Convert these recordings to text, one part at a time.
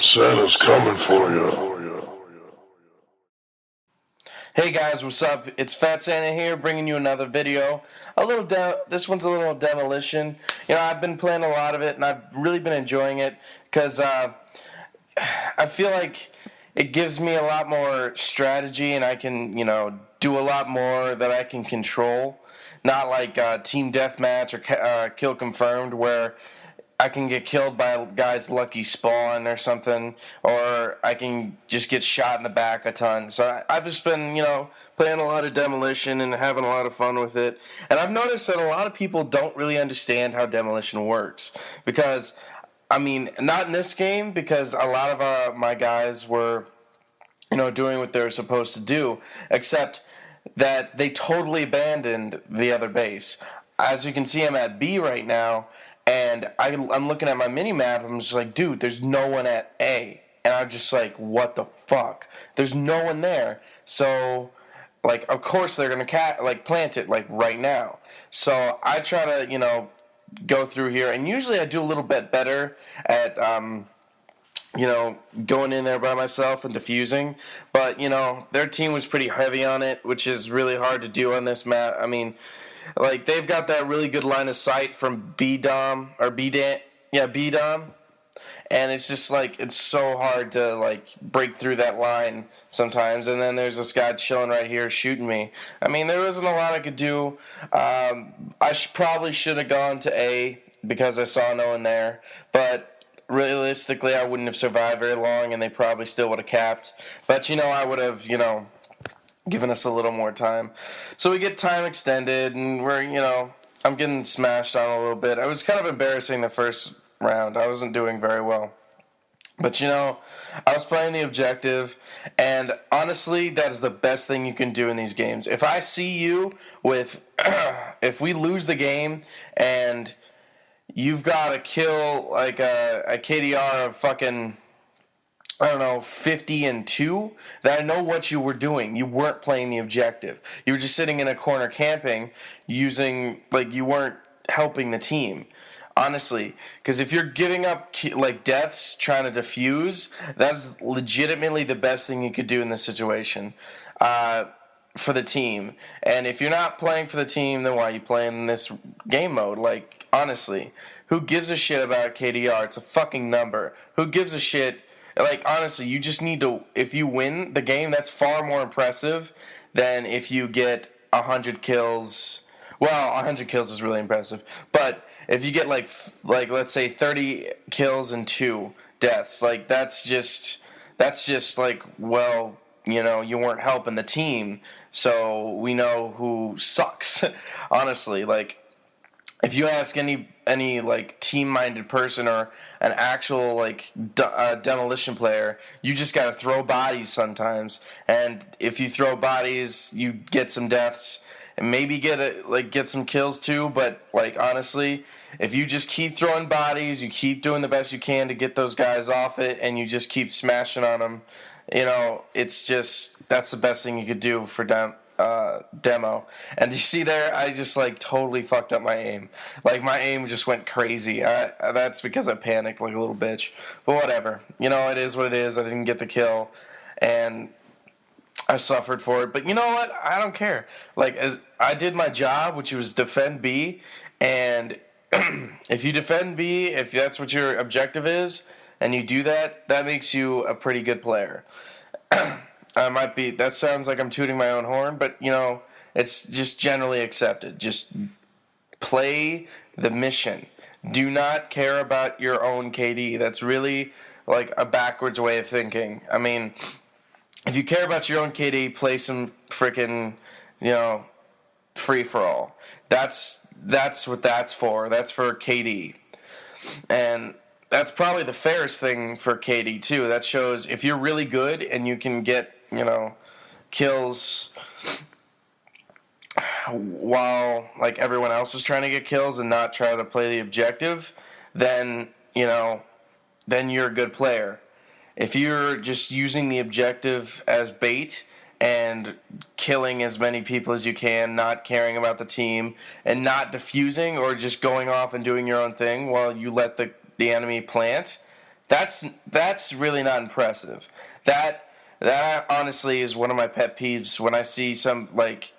Santa's coming for you. Hey guys, what's up? It's Fat Santa here, bringing you another video. This one's a little demolition. You know, I've been playing a lot of it, and I've really been enjoying it because I feel like it gives me a lot more strategy, and I can, do a lot more that I can control. Not like team deathmatch or kill confirmed, where I can get killed by a guy's lucky spawn or something, or I can just get shot in the back a ton. So I've just been, playing a lot of demolition and having a lot of fun with it. And I've noticed that a lot of people don't really understand how demolition works. Because, not in this game, because a lot of my guys were, doing what they're supposed to do, except that they totally abandoned the other base. As you can see, I'm at B right now, and I'm looking at my mini-map, I'm just like, dude, there's no one at A. And I'm just like, what the fuck? There's no one there. So, of course they're going to plant it, right now. So I try to, go through here, and usually I do a little bit better at, going in there by myself and defusing. But, their team was pretty heavy on it, which is really hard to do on this map. They've got that really good line of sight from B-Dom, or B-Dom, and it's just, it's so hard to, break through that line sometimes, and then there's this guy chilling right here shooting me. There wasn't a lot I could do. I probably should have gone to A, because I saw no one there, but realistically, I wouldn't have survived very long, and they probably still would have capped, but, I would have, giving us a little more time. So we get time extended, and we're, I'm getting smashed on a little bit. I was kind of embarrassing the first round. I wasn't doing very well. But, I was playing the objective, and honestly, that is the best thing you can do in these games. If I see you with, if we lose the game, and you've got to kill, a KDR of fucking, 50 and 2, that I know what you were doing. You weren't playing the objective. You were just sitting in a corner camping, you weren't helping the team. Honestly, because if you're giving up deaths trying to defuse, that's legitimately the best thing you could do in this situation for the team. And if you're not playing for the team, then why are you playing in this game mode? Honestly, who gives a shit about KDR? It's a fucking number. Who gives a shit? Honestly, you just need to, if you win the game, that's far more impressive than if you get 100 kills. Well, 100 kills is really impressive. But if you get, let's say 30 kills and 2 deaths, that's just, you weren't helping the team, so we know who sucks. Honestly, if you ask any team-minded person or an actual demolition player, you just gotta throw bodies sometimes. And if you throw bodies, you get some deaths and maybe get some kills too. But honestly, if you just keep throwing bodies, you keep doing the best you can to get those guys off it, and you just keep smashing on them, it's just, that's the best thing you could do for demo. And you see there, I just totally fucked up my aim. My aim just went crazy. That's because I panicked like a little bitch. But whatever. It is what it is. I didn't get the kill, and I suffered for it. But you know what? I don't care. As I did my job, which was defend B, and if you defend B, if that's what your objective is, and you do that, that makes you a pretty good player. That sounds like I'm tooting my own horn, but, it's just generally accepted. Just play the mission. Do not care about your own KD. That's really, a backwards way of thinking. If you care about your own KD, play some frickin', free-for-all. That's what that's for. That's for KD. And that's probably the fairest thing for KD, too. That shows if you're really good and you can get, kills while, everyone else is trying to get kills and not try to play the objective, then, then you're a good player. If you're just using the objective as bait and killing as many people as you can, not caring about the team, and not defusing or just going off and doing your own thing while you let the enemy plant, That's really not impressive. That honestly is one of my pet peeves when I see some like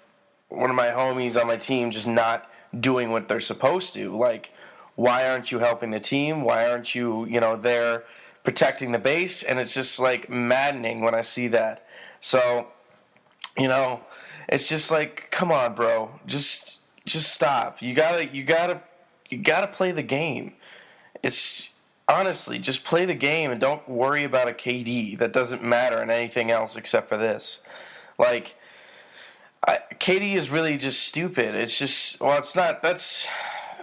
one of my homies on my team just not doing what they're supposed to. Like, why aren't you helping the team? Why aren't you, there protecting the base? And it's just like maddening when I see that. So, you know, it's just like, come on, bro, just stop. You gotta play the game. It's honestly just play the game and don't worry about a KD that doesn't matter in anything else except for this. Like, KD is really just stupid. It's just it's not. That's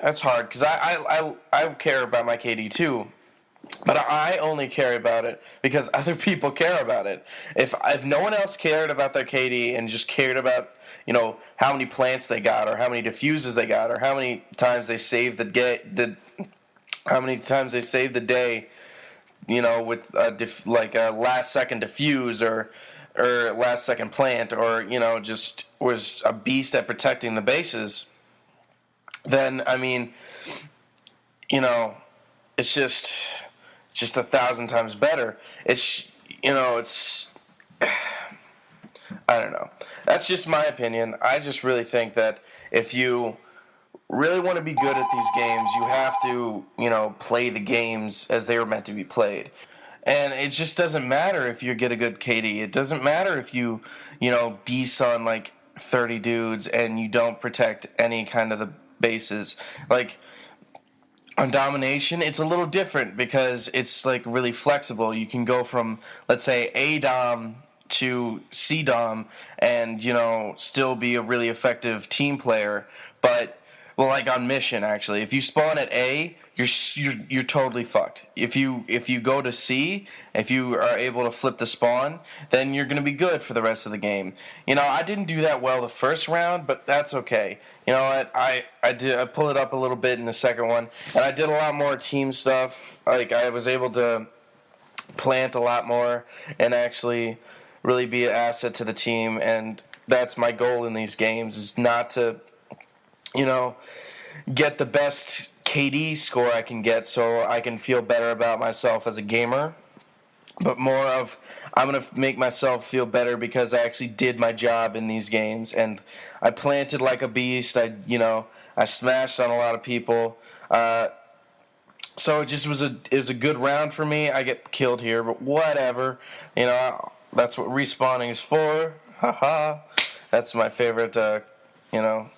hard because I care about my KD too, but I only care about it because other people care about it. If no one else cared about their KD and just cared about how many plants they got or how many diffuses they got or how many times they saved how many times they saved the day, with a last second diffuse or last second plant or just was a beast at protecting the bases, then I mean, it's just 1,000 times better. It's I don't know. That's just my opinion. I just really think that if you really want to be good at these games, you have to, play the games as they were meant to be played. And it just doesn't matter if you get a good KD. It doesn't matter if you, beast on like 30 dudes and you don't protect any kind of the bases. Like on domination, it's a little different because it's like really flexible. You can go from, let's say, A dom to C dom and, still be a really effective team player. But like on mission, actually, if you spawn at A, you're totally fucked. If you go to C, if you are able to flip the spawn, then you're gonna be good for the rest of the game. I didn't do that well the first round, but that's okay. You know what? I pulled it up a little bit in the second one, and I did a lot more team stuff. Like I was able to plant a lot more and actually really be an asset to the team, and that's my goal in these games is not to get the best KD score I can get so I can feel better about myself as a gamer, but more of I'm going to make myself feel better because I actually did my job in these games and I planted like a beast. I smashed on a lot of people. So it just was a good round for me. I get killed here, but whatever. That's what respawning is for. Haha. That's my favorite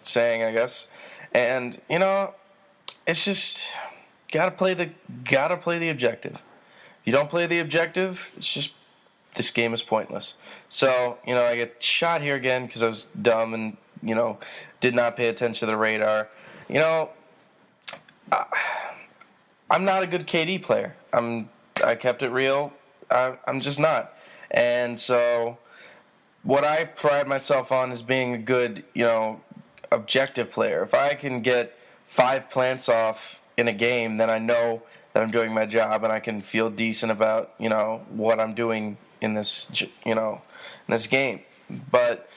saying, I guess. And it's just gotta play the objective. If you don't play the objective, it's just this game is pointless. So I get shot here again because I was dumb and did not pay attention to the radar. I'm not a good KD player. I kept it real. I'm just not. And so what I pride myself on is being a good objective player. If I can get 5 plants off in a game, then I know that I'm doing my job and I can feel decent about what I'm doing in this in this game. But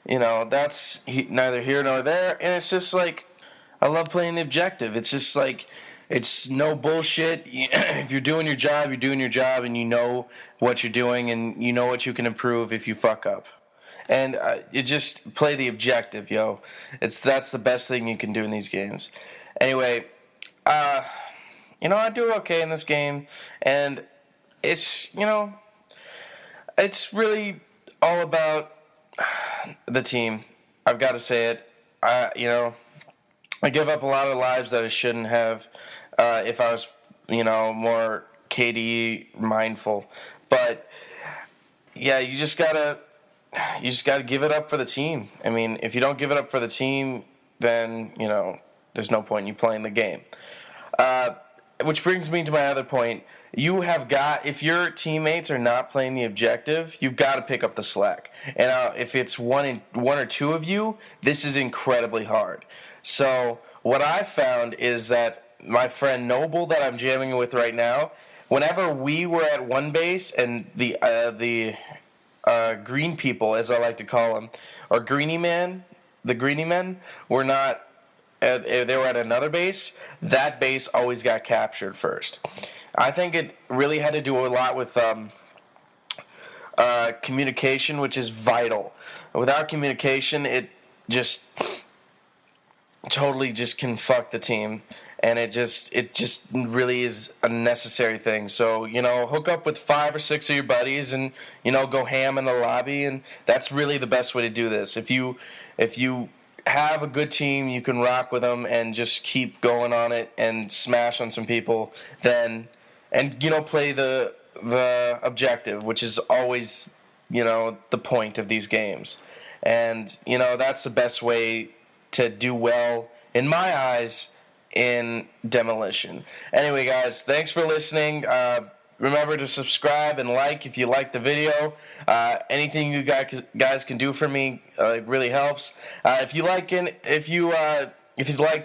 that's neither here nor there, and it's just like I love playing the objective. It's just like it's no bullshit. If you're doing your job, you're doing your job, and you know what you're doing, and you know what you can improve if you fuck up. And you just play the objective, yo. That's the best thing you can do in these games. Anyway, I do okay in this game, and it's it's really all about the team. I've got to say it. I give up a lot of lives that I shouldn't have if I was more KD mindful. But yeah, you just gotta give it up for the team. I mean, if you don't give it up for the team, then there's no point in you playing the game. Which brings me to my other point. If your teammates are not playing the objective, you've got to pick up the slack. And if it's one or two of you, this is incredibly hard. So what I've found is that my friend Noble that I'm jamming with right now, whenever we were at one base and the green people, as I like to call them, or the greenie men were not. They were at another base. That base always got captured first. I think it really had to do a lot with communication, which is vital. Without communication, it just totally just can fuck the team, and it just really is a necessary thing. So hook up with 5 or 6 of your buddies, and go ham in the lobby, and that's really the best way to do this. If you have a good team, you can rock with them and just keep going on it and smash on some people, then and play the objective, which is always the point of these games, and that's the best way to do well, in my eyes, in Demolition. Anyway, guys, thanks for listening. Remember to subscribe and like if you like the video. Anything you guys can do for me really helps. If you'd like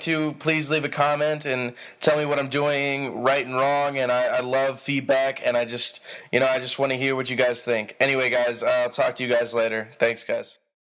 to, please leave a comment and tell me what I'm doing right and wrong. And I love feedback, and I just want to hear what you guys think. Anyway, guys, I'll talk to you guys later. Thanks, guys.